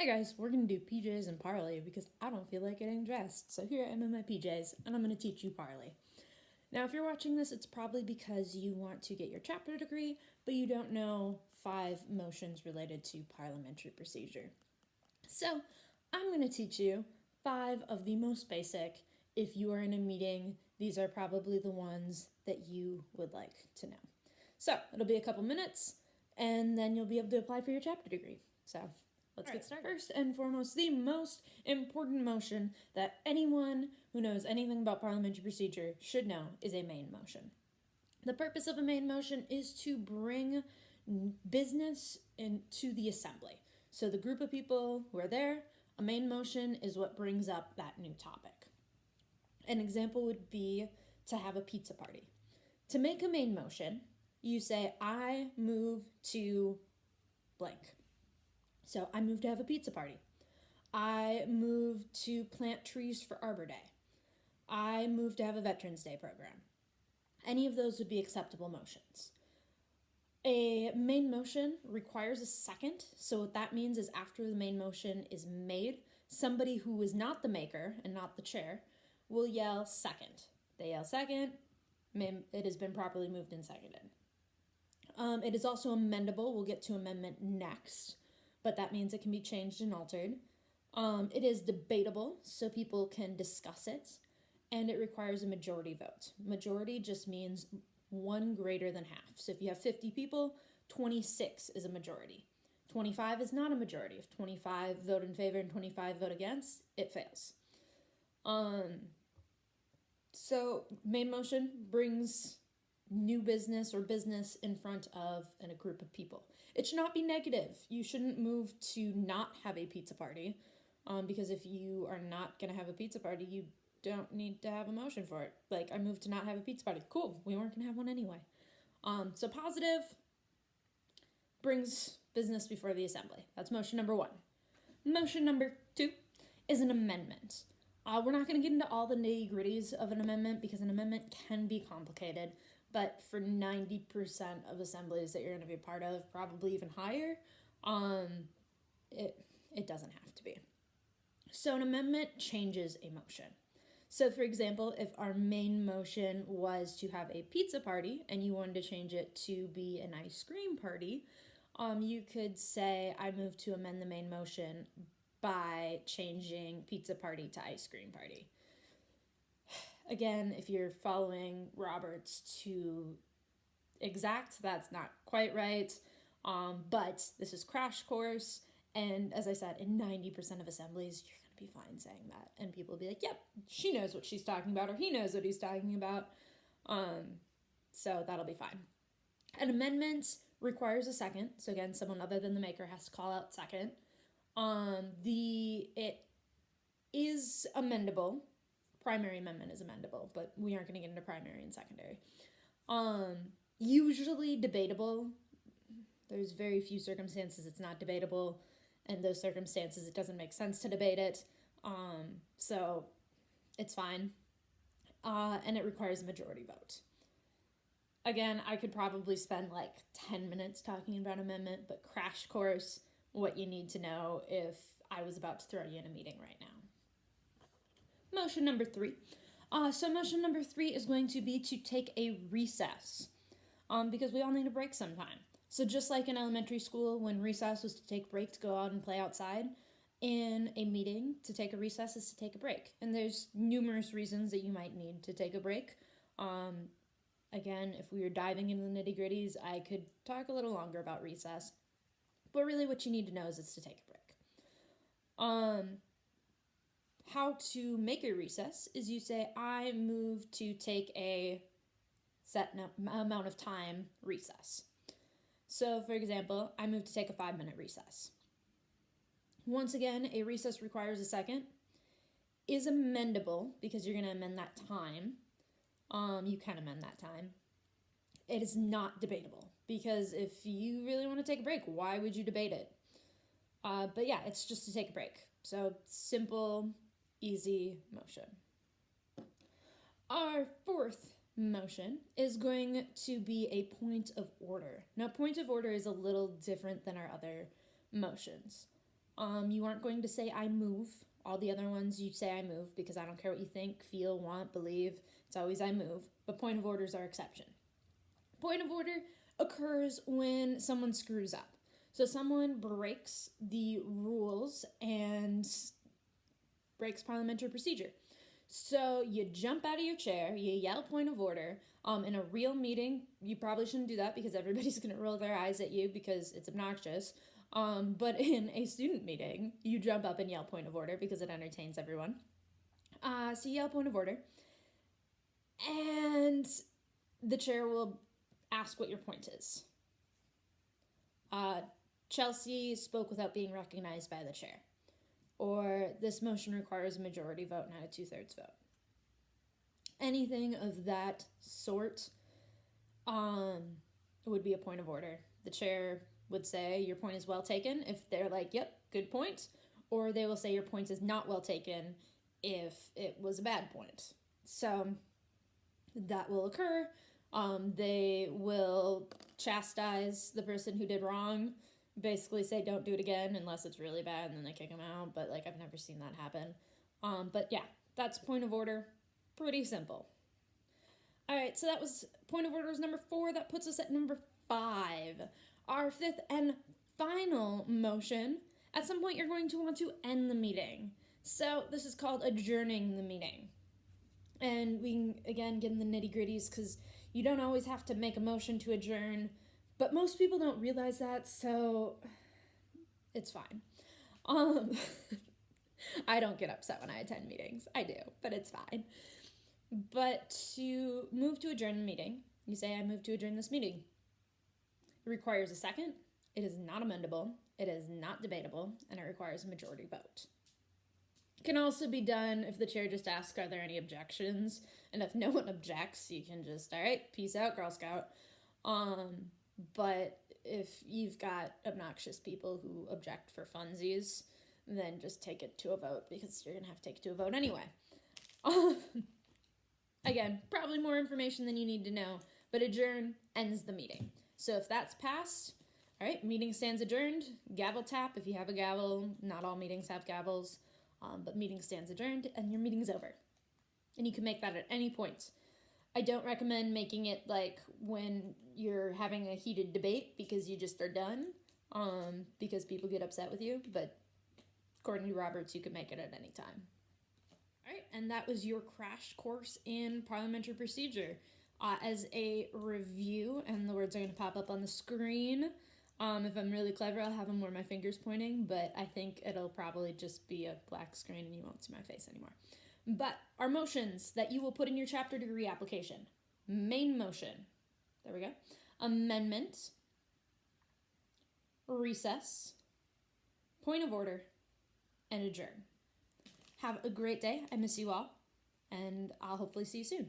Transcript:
Hey guys, we're gonna do PJs and Parli because I don't feel like getting dressed. So here I am in my PJs and I'm gonna teach you Parli. Now, if you're watching this, it's probably because you want to get your chapter degree, but you don't know 5 motions related to parliamentary procedure. So I'm gonna teach you 5 of the most basic. If you are in a meeting, these are probably the ones that you would like to know. So it'll be a couple minutes and then you'll be able to apply for your chapter degree. So let's get started. First and foremost, the most important motion that anyone who knows anything about parliamentary procedure should know is a main motion. The purpose of a main motion is to bring business into the assembly. So the group of people who are there, a main motion is what brings up that new topic. An example would be to have a pizza party. To make a main motion, you say, I move to blank. So I move to have a pizza party. I move to plant trees for Arbor Day. I move to have a Veterans Day program. Any of those would be acceptable motions. A main motion requires a second. So what that means is after the main motion is made, somebody who is not the maker and not the chair will yell second. They yell second. It has been properly moved and seconded. It is also amendable. We'll get to amendment next, but that means it can be changed and altered. It is debatable, so people can discuss it, and it requires a majority vote. Majority just means one greater than half. So if you have 50 people, 26 is a majority. 25 is not a majority. If 25 vote in favor and 25 vote against, it fails. So main motion brings new business or business in front of a group of people. It should not be negative. You shouldn't move to not have a pizza party because if you are not going to have a pizza party, you don't need to have a motion for it. Like, I moved to not have a pizza party. Cool. We weren't going to have one anyway. So positive brings business before the assembly. That's motion number 1. Motion number 2 is an amendment. We're not going to get into all the nitty-gritties of an amendment because an amendment can be complicated. But for 90% of assemblies that you're going to be a part of, probably even higher, it doesn't have to be. So an amendment changes a motion. So for example, if our main motion was to have a pizza party and you wanted to change it to be an ice cream party, you could say, I move to amend the main motion by changing pizza party to ice cream party. Again, if you're following Roberts to exact, that's not quite right. But this is crash course. And as I said, in 90% of assemblies, you're going to be fine saying that. And people will be like, yep, she knows what she's talking about, or he knows what he's talking about. So that'll be fine. An amendment requires a second. So again, someone other than the maker has to call out second. It is amendable. Primary amendment is amendable, but we aren't going to get into primary and secondary. Usually debatable. There's very few circumstances it's not debatable, and those circumstances it doesn't make sense to debate it. So it's fine. And it requires a majority vote. Again, I could probably spend like 10 minutes talking about amendment, but crash course, what you need to know if I was about to throw you in a meeting right now. Motion number 3. So motion number 3 is going to be to take a recess because we all need a break sometime. So just like in elementary school, when recess was to take a break to go out and play outside, in a meeting, to take a recess is to take a break. And there's numerous reasons that you might need to take a break. Again, if we were diving into the nitty-gritties, I could talk a little longer about recess. But really what you need to know is it's to take a break. How to make a recess is you say, I move to take a set amount of time recess. So for example, I move to take a 5-minute recess. Once again, a recess requires a second, is amendable because you're going to amend that time. You can amend that time. It is not debatable because if you really want to take a break, why would you debate it? But yeah, it's just to take a break. So simple, easy motion. Our 4th motion is going to be a point of order. Now, point of order is a little different than our other motions. You aren't going to say I move. All the other ones you say I move because I don't care what you think, feel, want, believe. It's always I move. But point of orders are exception. Point of order occurs when someone screws up. So someone breaks the rules and breaks parliamentary procedure. So you jump out of your chair, you yell point of order. In a real meeting, you probably shouldn't do that because everybody's going to roll their eyes at you because it's obnoxious. But in a student meeting, you jump up and yell point of order because it entertains everyone. So you yell point of order. And the chair will ask what your point is. Chelsea spoke without being recognized by the chair. Or this motion requires a majority vote, not a 2/3 vote. Anything of that sort would be a point of order. The chair would say your point is well taken if they're like, yep, good point. Or they will say your point is not well taken if it was a bad point. So that will occur. They will chastise the person who did wrong, basically say don't do it again unless it's really bad, and then they kick them out. But like, I've never seen that happen. But yeah, that's point of order. Pretty simple. All right, so that was point of order is number 4. That puts us at number 5. Our 5th and final motion. At some point, you're going to want to end the meeting. So this is called adjourning the meeting. And we can, again, get in the nitty-gritties because you don't always have to make a motion to adjourn. But most people don't realize that, so it's fine. I don't get upset when I attend meetings. I do, but it's fine. But to move to adjourn the meeting, you say, I move to adjourn this meeting. It requires a second. It is not amendable. It is not debatable, and it requires a majority vote. It can also be done if the chair just asks, are there any objections? And if no one objects, you can just, all right, peace out, Girl Scout. But if you've got obnoxious people who object for funsies, then just take it to a vote because you're going to have to take it to a vote anyway. Again, probably more information than you need to know, but adjourn ends the meeting. So if that's passed, all right, meeting stands adjourned. Gavel tap if you have a gavel. Not all meetings have gavels, but meeting stands adjourned and your meeting's over. And you can make that at any point. I don't recommend making it like when you're having a heated debate because you just are done, because people get upset with you, but according to Roberts, you can make it at any time. All right, and that was your crash course in parliamentary procedure. As a review, and the words are going to pop up on the screen. If I'm really clever, I'll have them where my finger's pointing, but I think it'll probably just be a black screen and you won't see my face anymore. But our motions that you will put in your chapter degree application. Main motion. There we go. Amendment. Recess. Point of order. And adjourn. Have a great day. I miss you all. And I'll hopefully see you soon.